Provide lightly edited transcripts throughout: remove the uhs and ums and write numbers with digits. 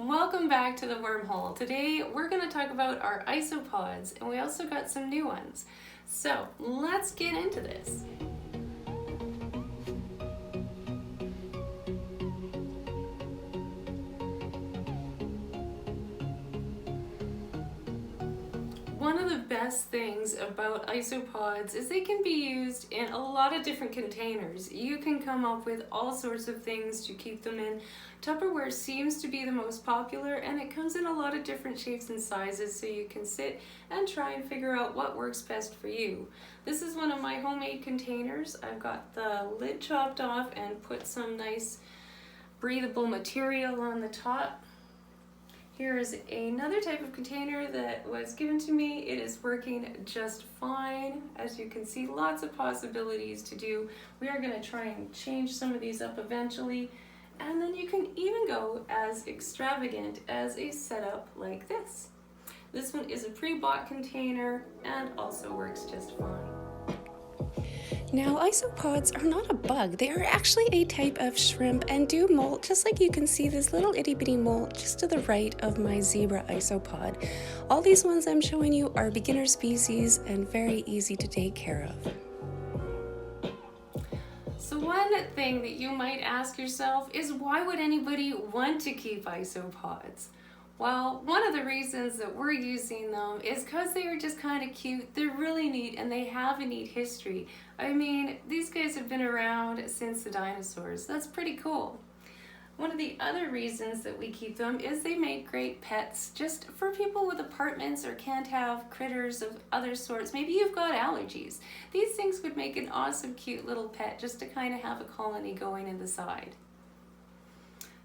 Welcome back to the wormhole. Today we're going to talk about our isopods, and we also got some new ones. So let's get into this. One of the best things about isopods is they can be used in a lot of different containers. You can come up with all sorts of things to keep them in. Tupperware seems to be the most popular, and it comes in a lot of different shapes and sizes, so you can sit and try and figure out what works best for you. This is one of my homemade containers. I've got the lid chopped off and put some nice breathable material on the top. Here is another type of container that was given to me. It is working just fine. As you can see, lots of possibilities to do. We are going to try and change some of these up eventually. And then you can even go as extravagant as a setup like this. This one is a pre-bought container and also works just fine. Now, isopods are not a bug. They are actually a type of shrimp and do molt, just like you can see this little itty bitty molt just to the right of my zebra isopod. All these ones I'm showing you are beginner species and very easy to take care of. So one thing that you might ask yourself is, why would anybody want to keep isopods? Well, one of the reasons that we're using them is because they are just kind of cute. They're really neat and they have a neat history. I mean, these guys have been around since the dinosaurs. That's pretty cool. One of the other reasons that we keep them is they make great pets just for people with apartments or can't have critters of other sorts. Maybe you've got allergies. These things would make an awesome cute little pet just to kind of have a colony going in the side.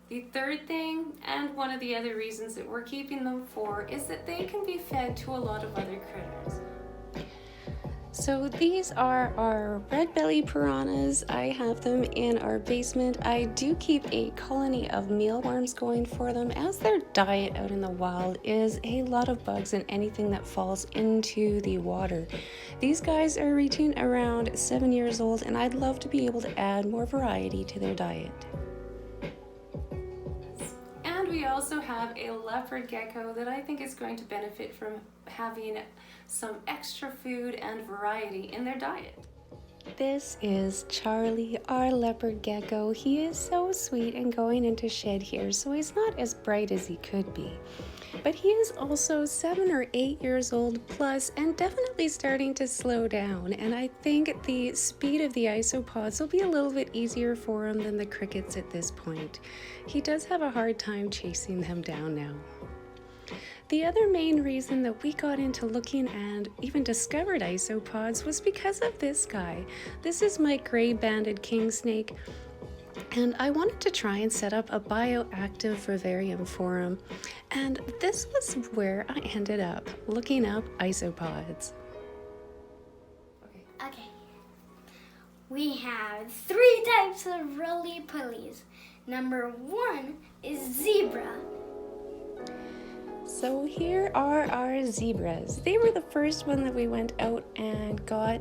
The third thing, and one of the other reasons that we're keeping them for, is that they can be fed to a lot of other critters. So these are our red-bellied piranhas. I have them in our basement. I do keep a colony of mealworms going for them, as their diet out in the wild is a lot of bugs and anything that falls into the water. These guys are reaching around 7 years old, and I'd love to be able to add more variety to their diet. We also have a leopard gecko that I think is going to benefit from having some extra food and variety in their diet. This is Charlie, our leopard gecko. He is so sweet and going into shed here, so he's not as bright as he could be. But he is also 7 or 8 years old plus and definitely starting to slow down. And I think the speed of the isopods will be a little bit easier for him than the crickets at this point. He does have a hard time chasing them down now. The other main reason that we got into looking and even discovered isopods was because of this guy. This is my gray-banded king snake. And I wanted to try and set up a bioactive vivarium for him. And this was where I ended up, looking up isopods. Okay. We have 3 types of roly-polies. Number 1 is zebra. So here are our zebras. They were the first one that we went out and got.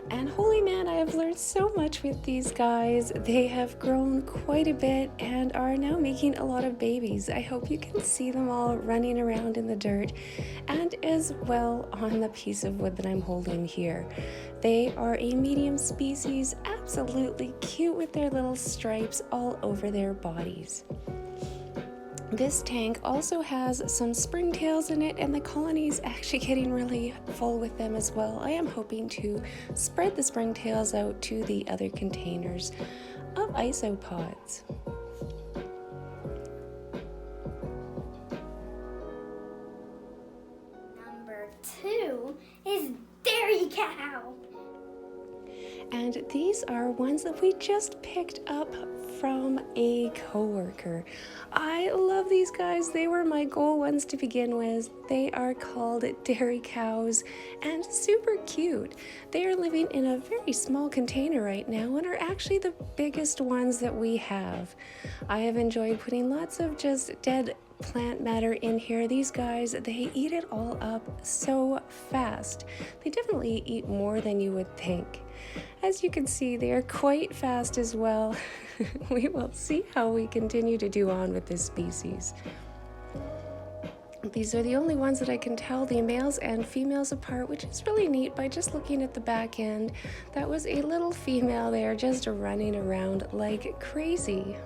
And holy man, I have learned so much with these guys. They have grown quite a bit and are now making a lot of babies. I hope you can see them all running around in the dirt and as well on the piece of wood that I'm holding here. They are a medium species, absolutely cute with their little stripes all over their bodies. This tank also has some springtails in it, and the colony is actually getting really full with them as well. I am hoping to spread the springtails out to the other containers of isopods. Number 2 is dairy cow. And these are ones that we just picked up from a coworker. I love these guys. They were my goal ones to begin with. They are called dairy cows and super cute. They are living in a very small container right now and are actually the biggest ones that we have. I have enjoyed putting lots of just dead plant matter in here. These guys, they eat it all up so fast. They definitely eat more than you would think. As you can see, they are quite fast as well. We will see how we continue to do on with this species. These are the only ones that I can tell the males and females apart, which is really neat by just looking at the back end. That was a little female there just running around like crazy.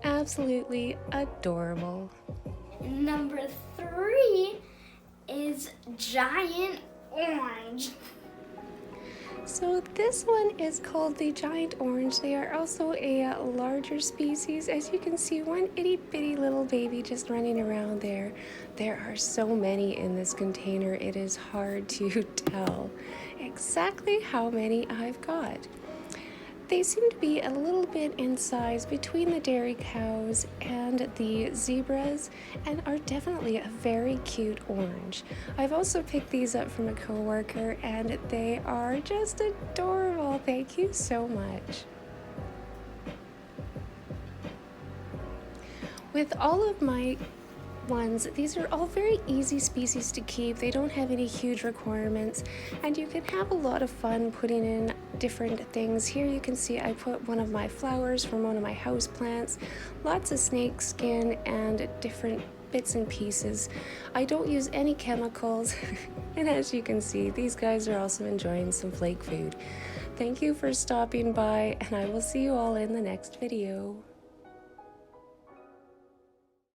Absolutely adorable. Number 3 is giant orange. So this one is called the giant orange. They are also a larger species. As you can see, one itty bitty little baby just running around there. There are so many in this container, it is hard to tell exactly how many I've got. They seem to be a little bit in size between the dairy cows and the zebras and are definitely a very cute orange. I've also picked these up from a coworker and they are just adorable. Thank you so much. With all of my ones, these are all very easy species to keep. They don't have any huge requirements and you can have a lot of fun putting in different things. Here you can see I put one of my flowers from one of my house plants, lots of snake skin and different bits and pieces. I don't use any chemicals and as you can see, these guys are also enjoying some flake food. Thank you for stopping by and I will see you all in the next video.